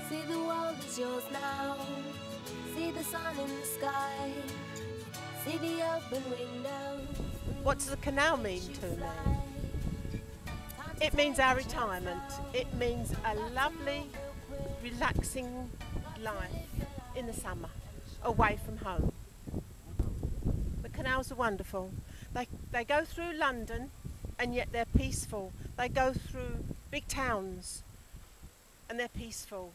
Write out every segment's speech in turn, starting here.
See the world is yours now. See the sun in the sky. See the open window. What does the canal mean to me? It means our retirement. It means a lovely, relaxing life in the summer, away from home. The canals are wonderful. They go through London and yet they're peaceful. They go through big towns and they're peaceful.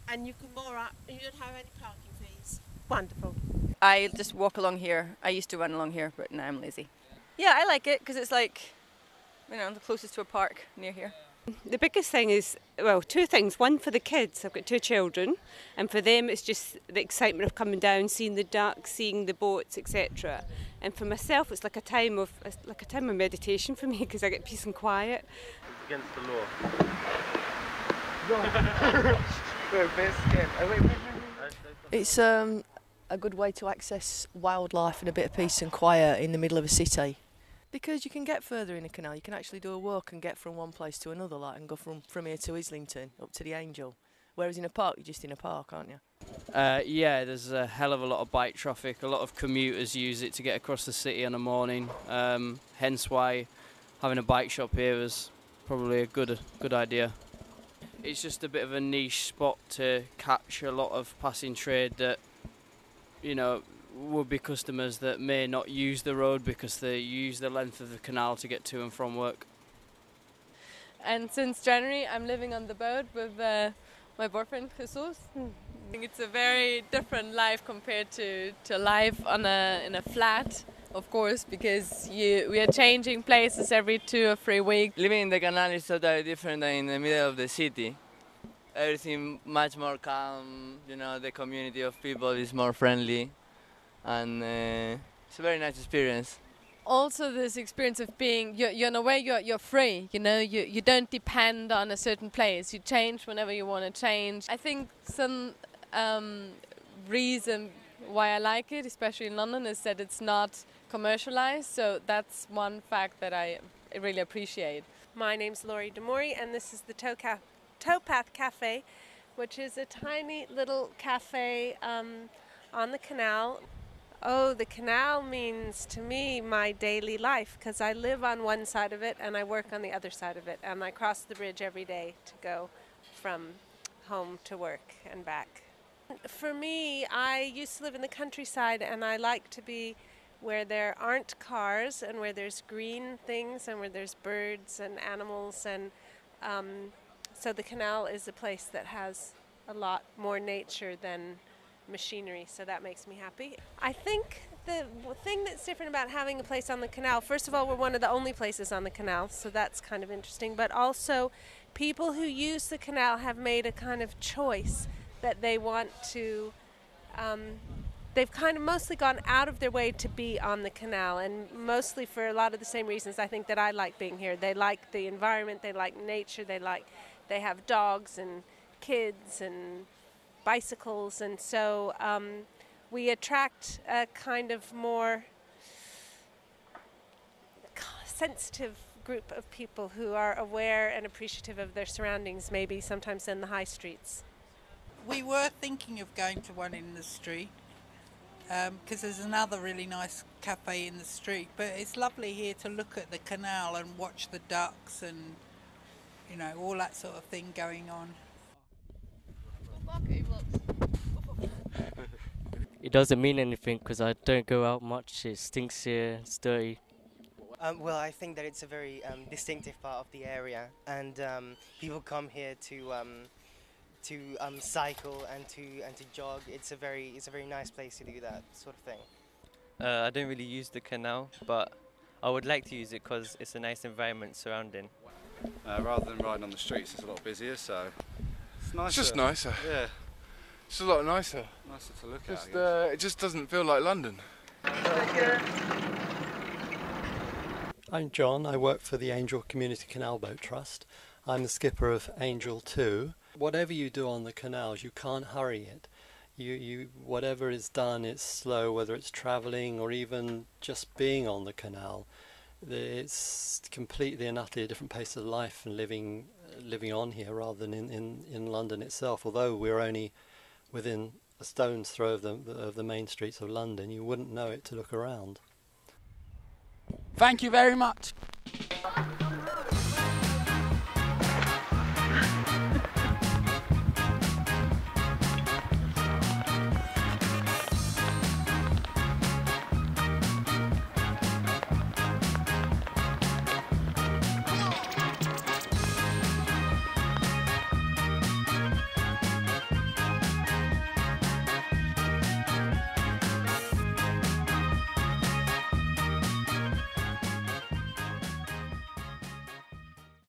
And you can moor up and you don't have any parking fees. Wonderful. I just walk along here. I used to run along here, but now I'm lazy. Yeah, I like it because it's like, you know, the closest to a park near here. The biggest thing is, well, two things. One for the kids. I've got two children, and for them it's just the excitement of coming down, seeing the ducks, seeing the boats, etc. And for myself, it's like a time of meditation for me because I get peace and quiet. It's against the law. It's a good way to access wildlife and a bit of peace and quiet in the middle of a city. Because you can get further in a canal, you can actually do a walk and get from one place to another, like, and go from here to Islington, up to the Angel. Whereas in a park, you're just in a park, aren't you? Yeah, there's a hell of a lot of bike traffic. A lot of commuters use it to get across the city in a morning. Hence why having a bike shop here is probably a good idea. It's just a bit of a niche spot to catch a lot of passing trade that, you know, would be customers that may not use the road because they use the length of the canal to get to and from work. And since January I'm living on the boat with my boyfriend Jesus. I think it's a very different life compared to life in a flat, of course, because we are changing places every 2 or 3 weeks. Living in the canal is totally different than in the middle of the city. Everything much more calm, you know, the community of people is more friendly. And it's a very nice experience. Also, this experience of being, you're in a way you're free. You know, you don't depend on a certain place. You change whenever you want to change. I think some reason why I like it, especially in London, is that it's not commercialized. So that's one fact that I really appreciate. My name's Laurie Demori, and this is the Towpath Cafe, which is a tiny little cafe on the canal. Oh, the canal means to me my daily life because I live on one side of it and I work on the other side of it, and I cross the bridge every day to go from home to work and back. For me, I used to live in the countryside and I like to be where there aren't cars and where there's green things and where there's birds and animals, and so the canal is a place that has a lot more nature than machinery, so that makes me happy. I think the thing that's different about having a place on the canal, first of all, we're one of the only places on the canal, so that's kind of interesting, but also people who use the canal have made a kind of choice that they want to, they've kind of mostly gone out of their way to be on the canal, and mostly for a lot of the same reasons I think that I like being here. They like the environment, they like nature, they have dogs and kids and bicycles, and so we attract a kind of more sensitive group of people who are aware and appreciative of their surroundings, maybe sometimes than the high streets. We were thinking of going to one in the street because there's another really nice cafe in the street, but it's lovely here to look at the canal and watch the ducks and, you know, all that sort of thing going on. It doesn't mean anything because I don't go out much. It stinks here, it's dirty. Well, I think that it's a very distinctive part of the area, and people come here to cycle and to jog. It's a very nice place to do that sort of thing. I don't really use the canal, but I would like to use it because it's a nice environment surrounding. Rather than riding on the streets, it's a lot busier, so it's nicer. It's just nicer. Yeah. It's a lot nicer. Nicer to look at. It just doesn't feel like London. I'm John. I work for the Angel Community Canal Boat Trust. I'm the skipper of Angel 2. Whatever you do on the canals, you can't hurry it. Whatever is done, it's slow, whether it's travelling or even just being on the canal. it's completely and utterly a different pace of life and living on here rather than in London itself. Although we're only within a stone's throw of the main streets of London, you wouldn't know it to look around. Thank you very much.